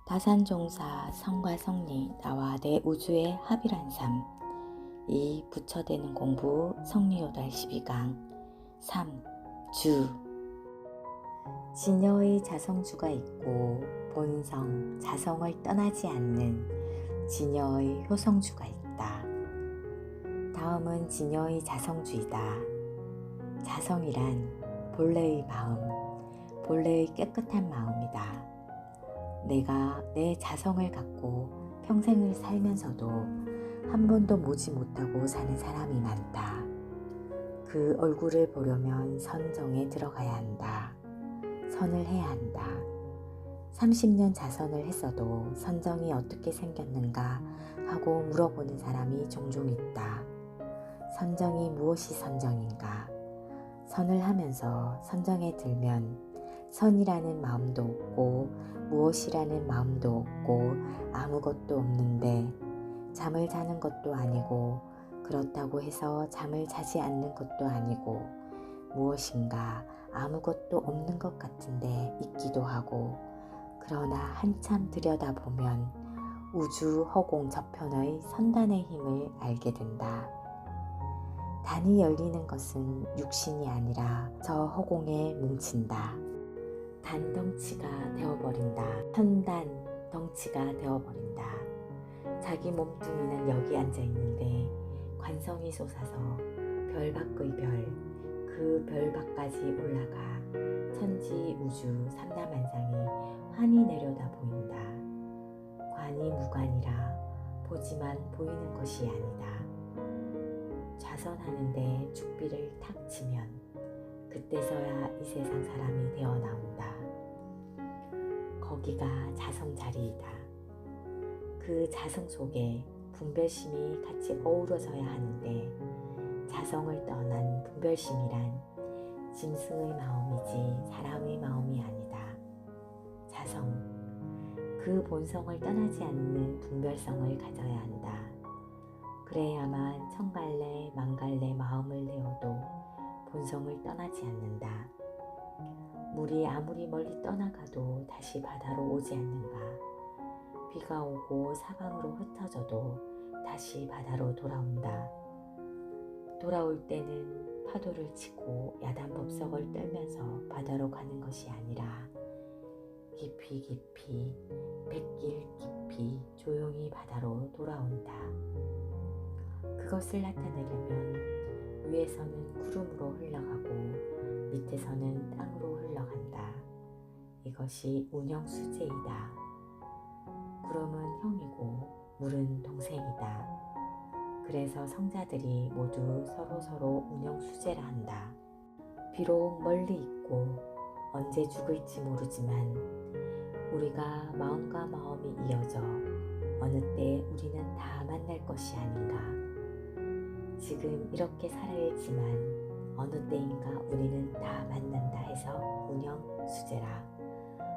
다산종사 성과 성리 나와 내 우주의 합이란 삶. 이 부처되는 공부 성리요달 12강 3. 주. 진여의 자성주가 있고 본성, 자성을 떠나지 않는 진여의 효성주가 있다. 다음은 진여의 자성주이다. 자성이란 본래의 마음, 본래의 깨끗한 마음이다. 내가 내 자성을 갖고 평생을 살면서도 한 번도 모지 못하고 사는 사람이 많다. 그 얼굴을 보려면 선정에 들어가야 한다. 선을 해야 한다. 30년 자선을 했어도 선정이 어떻게 생겼는가 하고 물어보는 사람이 종종 있다. 선정이 무엇이 선정인가? 선을 하면서 선정에 들면 선이라는 마음도 없고 무엇이라는 마음도 없고 아무것도 없는데 잠을 자는 것도 아니고 그렇다고 해서 잠을 자지 않는 것도 아니고 무엇인가 아무것도 없는 것 같은데 있기도 하고 그러나 한참 들여다보면 우주 허공 저편의 선단의 힘을 알게 된다. 단이 열리는 것은 육신이 아니라 저 허공에 뭉친다. 단 덩치가 되어버린다. 선단 덩치가 되어버린다. 자기 몸뚱이는 여기 앉아있는데 관성이 솟아서 별 밖의 별, 그 별 밖까지 올라가 천지 우주 삼다만상이 환히 내려다 보인다. 관이 무관이라 보지만 보이는 것이 아니다. 좌선하는데 죽비를 탁 치면 그때서야 이 세상 사람이 되어 나온다. 거기가 자성 자리이다. 그 자성 속에 분별심이 같이 어우러져야 하는데 자성을 떠난 분별심이란 짐승의 마음이지 사람의 마음이 아니다. 자성, 그 본성을 떠나지 않는 분별성을 가져야 한다. 그래야만 천갈래 만갈래 마음을 내어도 본성을 떠나지 않는다. 물이 아무리 멀리 떠나가도 다시 바다로 오지 않는가. 비가 오고 사방으로 흩어져도 다시 바다로 돌아온다. 돌아올 때는 파도를 치고 야단법석을 떨면서 바다로 가는 것이 아니라 깊이 깊이 백길 깊이 조용히 바다로 돌아온다. 그것을 나타내려면 위에서는 구름으로 흘러가고 밑에서는 땅으로 흘러간다. 이것이 운영수제이다. 구름은 형이고 물은 동생이다. 그래서 성자들이 모두 서로 운영수제라 한다. 비록 멀리 있고 언제 죽을지 모르지만 우리가 마음과 마음이 이어져 어느 때 우리는 다 만날 것이 아닌가. 지금 이렇게 살아있지만 어느 때인가 우리는 다 만난다 해서 운영수제라.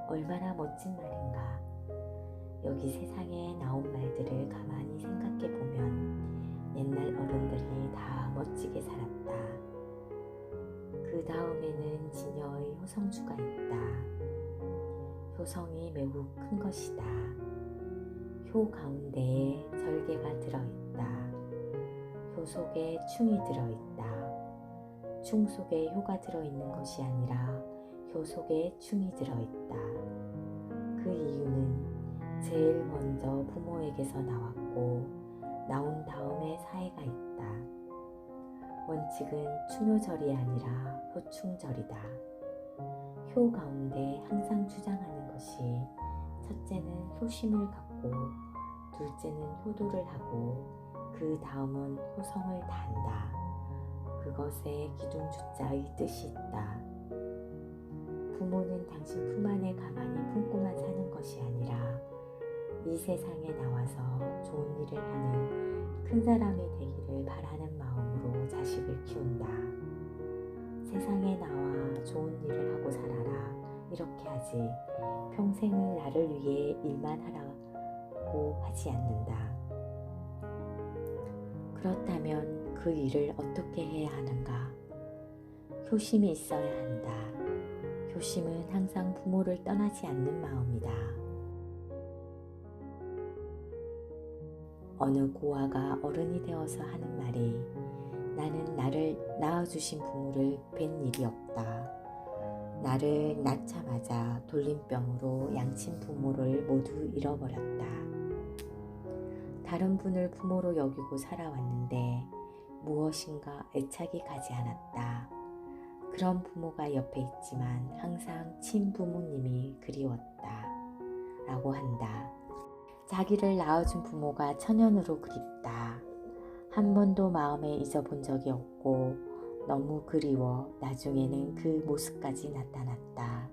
얼마나 멋진 말인가. 여기 세상에 나온 말들을 가만히 생각해보면 옛날 어른들이 다 멋지게 살았다. 그 다음에는 진여의 효성주가 있다. 효성이 매우 큰 것이다. 효 가운데에 절개가 들어있다. 효 속에 충이 들어있다. 충 속에 효가 들어있는 것이 아니라 효 속에 충이 들어있다. 그 이유는 제일 먼저 부모에게서 나왔고 나온 다음에 사해가 있다. 원칙은 충효절이 아니라 효충절이다. 효 가운데 항상 주장하는 것이 첫째는 효심을 갖고 둘째는 효도를 하고 그 다음은 효성을 다한다. 그것에 기둥주자의 뜻이 있다. 부모는 당신 품 안에 가만히 품고만 사는 것이 아니라 이 세상에 나와서 좋은 일을 하는 큰 사람이 되기를 바라는 마음으로 자식을 키운다. 세상에 나와 좋은 일을 하고 살아라 이렇게 하지 평생을 나를 위해 일만 하라고 하지 않는다. 그렇다면 그 일을 어떻게 해야 하는가? 효심이 있어야 한다. 효심은 항상 부모를 떠나지 않는 마음이다. 어느 고아가 어른이 되어서 하는 말이 나는 나를 낳아주신 부모를 뵌 일이 없다. 나를 낳자마자 돌림병으로 양친 부모를 모두 잃어버렸다. 다른 분을 부모로 여기고 살아왔는데 무엇인가 애착이 가지 않았다. 그런 부모가 옆에 있지만 항상 친부모님이 그리웠다. 라고 한다. 자기를 낳아준 부모가 천연으로 그립다. 한 번도 마음에 잊어본 적이 없고 너무 그리워 나중에는 그 모습까지 나타났다.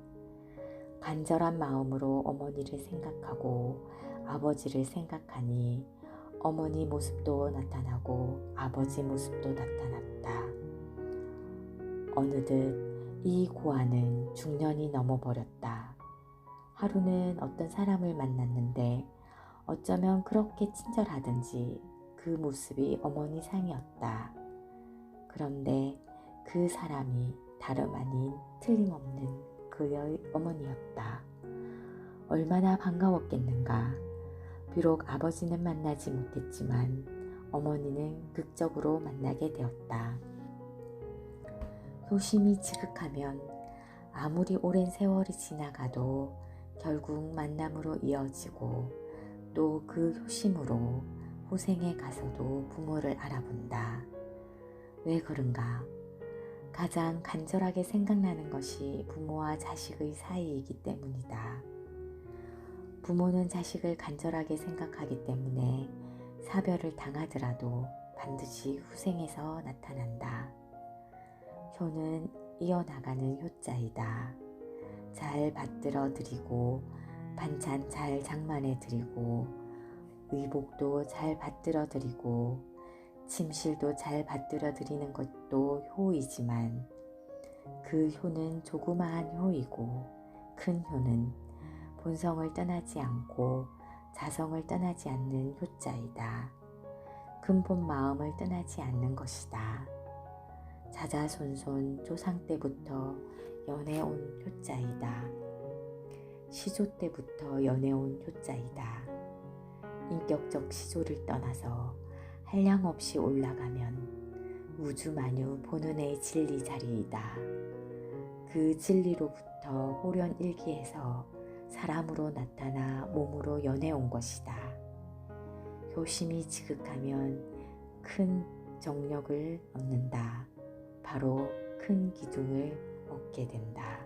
간절한 마음으로 어머니를 생각하고 아버지를 생각하니 어머니 모습도 나타나고 아버지 모습도 나타났다. 어느덧 이 고아는 중년이 넘어버렸다. 하루는 어떤 사람을 만났는데 어쩌면 그렇게 친절하든지 그 모습이 어머니 상이었다. 그런데 그 사람이 다름 아닌 틀림없는 그의 어머니였다. 얼마나 반가웠겠는가. 비록 아버지는 만나지 못했지만 어머니는 극적으로 만나게 되었다. 효심이 지극하면 아무리 오랜 세월이 지나가도 결국 만남으로 이어지고 또 그 효심으로 후생에 가서도 부모를 알아본다. 왜 그런가? 가장 간절하게 생각나는 것이 부모와 자식의 사이이기 때문이다. 부모는 자식을 간절하게 생각하기 때문에 사별을 당하더라도 반드시 후생에서 나타난다. 효는 이어나가는 효자이다. 잘 받들어 드리고 반찬 잘 장만해 드리고 의복도 잘 받들어 드리고 침실도 잘 받들어 드리는 것도 효이지만 그 효는 조그마한 효이고 큰 효는 본성을 떠나지 않고 자성을 떠나지 않는 효자이다. 근본 마음을 떠나지 않는 것이다. 자자손손 조상 때부터 연해온 효자이다. 시조 때부터 연해온 효자이다. 인격적 시조를 떠나서 한량없이 올라가면 우주만유 본운의 진리 자리이다. 그 진리로부터 호련일기에서 사람으로 나타나 몸으로 연해온 것이다. 효심이 지극하면 큰 정력을 얻는다. 바로 큰 기둥을 얻게 된다.